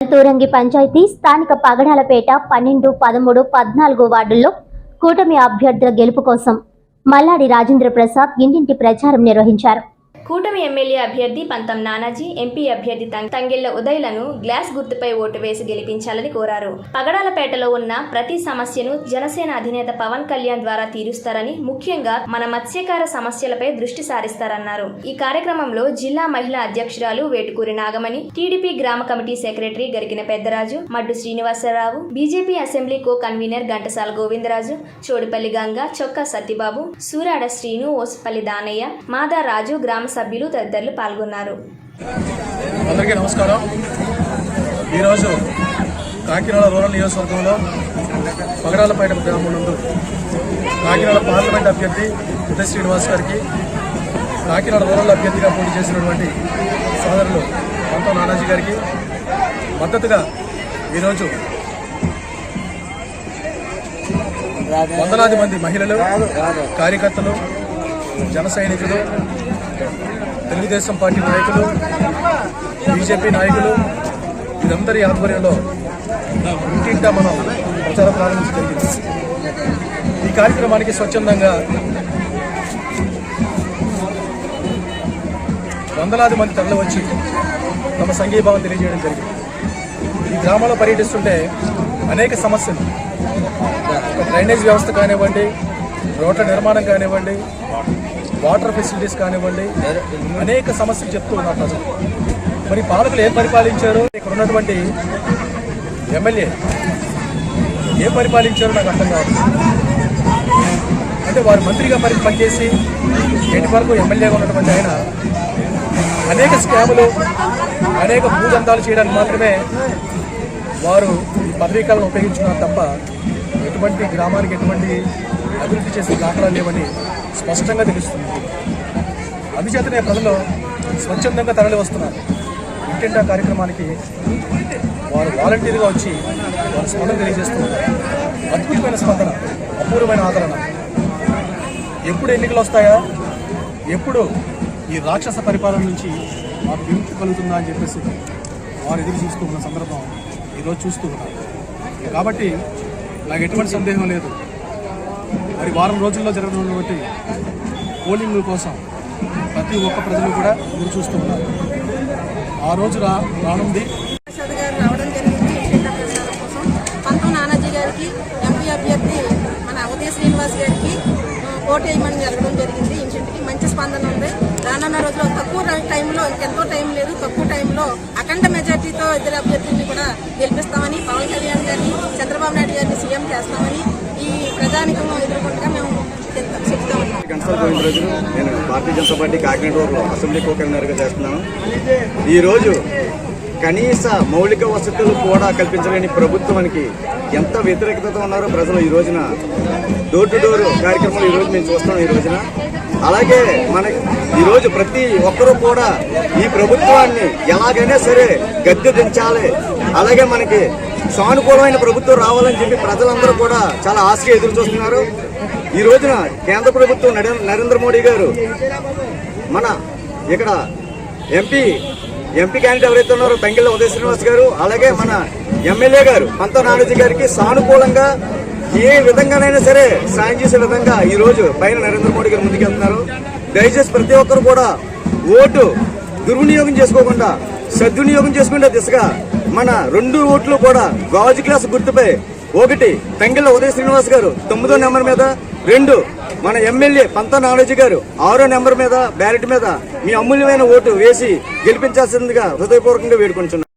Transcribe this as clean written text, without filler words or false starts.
తూరంగి పంచాయతీ స్థానిక పగడాలపేట 12, 13, 14 వార్డుల్లో కూటమి అభ్యర్థుల గెలుపు కోసం మల్లాడి రాజేంద్ర ప్రసాద్ ఇంటింటి ప్రచారం నిర్వహించారు. కూటమి ఎమ్మెల్యే అభ్యర్థి పంతం నానాజీ, ఎంపీ అభ్యర్థి తంగెళ్ల ఉదయ్లను గ్లాస్ గుర్తుపై ఓటు వేసి గెలిపించాలని కోరారు. పగడాలపేటలో ఉన్న ప్రతి సమస్యను జనసేన అధినేత పవన్ కళ్యాణ్ ద్వారా తీరుస్తారని, ముఖ్యంగా మన మత్స్యకార సమస్యలపై దృష్టి సారిస్తారన్నారు. ఈ కార్యక్రమంలో జిల్లా మహిళా అధ్యక్షురాలు వేటుకూరి నాగమణి, టీడీపీ గ్రామ committee secretary Garikina Peddaraju, Maddu Srinivasarao, BJP assembly co convener Ghantasala Govindaraju, Chodupalli Ganga, Chokka Satyababu, Surada Srinu, Osupalli Danayya, మాదా రాజు, గ్రామ సభ్యులు తదితరులు పాల్గొన్నారు. అందరికీ నమస్కారం. ఈరోజు కాకినాడ రూరల్ నియోజకవర్గంలో పగడాలపేట గ్రామం నందు కాకినాడ పార్లమెంట్ అభ్యర్థి ఉదయ్ శ్రీనివాస్ గారికి, కాకినాడ రూరల్ అభ్యర్థిగా పోటీ చేసినటువంటి సోదరులు పంతం నానాజీ గారికి మద్దతుగా ఈరోజు వందలాది మంది మహిళలు, కార్యకర్తలు, జన సైనికులు, తెలుగుదేశం పార్టీ నాయకులు, బీజేపీ నాయకులు వీరందరి ఆధ్వర్యంలో ఇంటింటా మనం ప్రచారం ప్రారంభించగలిగింది. ఈ కార్యక్రమానికి స్వచ్ఛందంగా వందలాది మంది తరలివచ్చి తమ సంఘీభావం తెలియజేయడం జరిగింది. ఈ గ్రామంలో పర్యటిస్తుంటే అనేక సమస్యలు, డ్రైనేజ్ వ్యవస్థ కానివ్వండి, రోడ్ల నిర్మాణం కానివ్వండి, వాటర్ ఫెసిలిటీస్ కానివ్వండి, అనేక సమస్యలు చెప్తూ ఉన్నారు ప్రజలు. మరి పాలకులు ఏం పరిపాలించారు, ఇక్కడ ఉన్నటువంటి ఎమ్మెల్యే ఏం పరిపాలించారో నాకు అర్థం కాదు. అంటే వారు మంత్రిగా పనిచేసి నేటి వరకు ఎమ్మెల్యేగా ఉన్నటువంటి ఆయన అనేక స్కాములు, అనేక భూదందాలు చేయడానికి మాత్రమే వారు ఈ పదవీకాలను ఉపయోగించుకున్నారు తప్ప ఎటువంటి గ్రామానికి ఎటువంటి అభివృద్ధి చేసే దాఖలాలు లేవని స్పష్టంగా తెలుస్తుంది. అందుచేతనే ప్రజలు స్వచ్ఛందంగా తరలి వస్తున్నారు. ఇంటింటా కార్యక్రమానికి వారు వాలంటీర్గా వచ్చి వారి స్పందన తెలియజేస్తున్నారు. అద్భుతమైన స్పందన, అపూర్వమైన ఆదరణ. ఎప్పుడు ఎన్నికలు వస్తాయా, ఎప్పుడు ఈ రాక్షస పరిపాలన నుంచి మాకు విముక్తి కలుగుతుందా అని చెప్పేసి వారు ఎదురు చూస్తూ ఉన్న సందర్భం ఈరోజు చూస్తూ ఉన్నారు. కాబట్టి నాకు ఎటువంటి సందేహం లేదు, మరి వారం రోజుల్లో జరగనున్నటువంటి పోలింగ్ కోసం ప్రతి ఒక్క ప్రజలు కూడా ఎదురు చూస్తూ ఉన్నారు. ఆ రోజు రానుంది. రావడం జరిగింది ఇంటింటా ప్రచారం కోసం. పంతం నానాజీ గారికి, ఎంపీ అభ్యర్థి మన ఉదయ్ శ్రీనివాస్ గారికి ఓటు వేయమని జరగడం జరిగింది. ఇంటింటికి మంచి స్పందన ఉంది. రానున్న రోజుల్లో తక్కువ టైంలో, ఇంకెంతో టైం లేదు, తక్కువ టైంలో అఖండ మెజార్టీతో ఇద్దరు అభ్యర్థుల్ని కూడా గెలిపిస్తామని, పవన్ కళ్యాణ్ గారిని, చంద్రబాబు నాయుడు గారిని సీఎం చేస్తామని ఈ ప్రజానికం ఎదుర్కొంటగా మేము చెప్తా ఉన్నాం. నేను Bharatiya Janata party Kakinada assembly co కన్వీనర్గా చేస్తున్నాను. ఈరోజు కనీస మౌలిక వసతులు కూడా కల్పించలేని ప్రభుత్వానికి ఎంత వ్యతిరేకత ఉన్నారో ప్రజలు ఈ రోజున డోర్ టు డోర్ కార్యక్రమాలు ఈరోజు మేము చూస్తున్నాం. ఈ రోజున అలాగే ఈరోజు ప్రతి ఒక్కరూ కూడా ఈ ప్రభుత్వాన్ని ఎలాగైనా సరే గద్దె దించాలి, అలాగే మనకి సానుకూలమైన ప్రభుత్వం రావాలని చెప్పి ప్రజలందరూ కూడా చాలా ఆశగా ఎదురు చూస్తున్నారు. ఈ రోజున కేంద్ర ప్రభుత్వం నరేంద్ర మోడీ గారు మన ఇక్కడ ఎంపీ క్యాండిడేట్ ఎవరైతే ఉన్నారో తంగెళ్ల ఉదయ్ శ్రీనివాస్ గారు, అలాగే మన ఎమ్మెల్యే గారు పంతం నానాజీ గారికి సానుకూలంగా ఏ విధంగానైనా సరే సాయం చేసే విధంగా ఈ రోజు పైన నరేంద్ర మోడీ గారు ముందుకెళ్తున్నారు. దయచేసి ప్రతి ఒక్కరు కూడా ఓటు దుర్వినియోగం చేసుకోకుండా సద్వినియోగం చేసుకునే దిశగా మన 2 ఓట్లు కూడా గాజు గ్లాస్ గుర్తుపై, 1 తంగెళ్ల ఉదయ్ శ్రీనివాస్ గారు 9వ నెంబర్ మీద, 2 మన ఎమ్మెల్యే పంతం నానాజీ గారు 6వ నెంబర్ మీద బ్యాలెట్ మీద మీ అమూల్యమైన ఓటు వేసి గెలిపించాల్సిందిగా హృదయపూర్వకంగా వేడుకుంటున్నారు.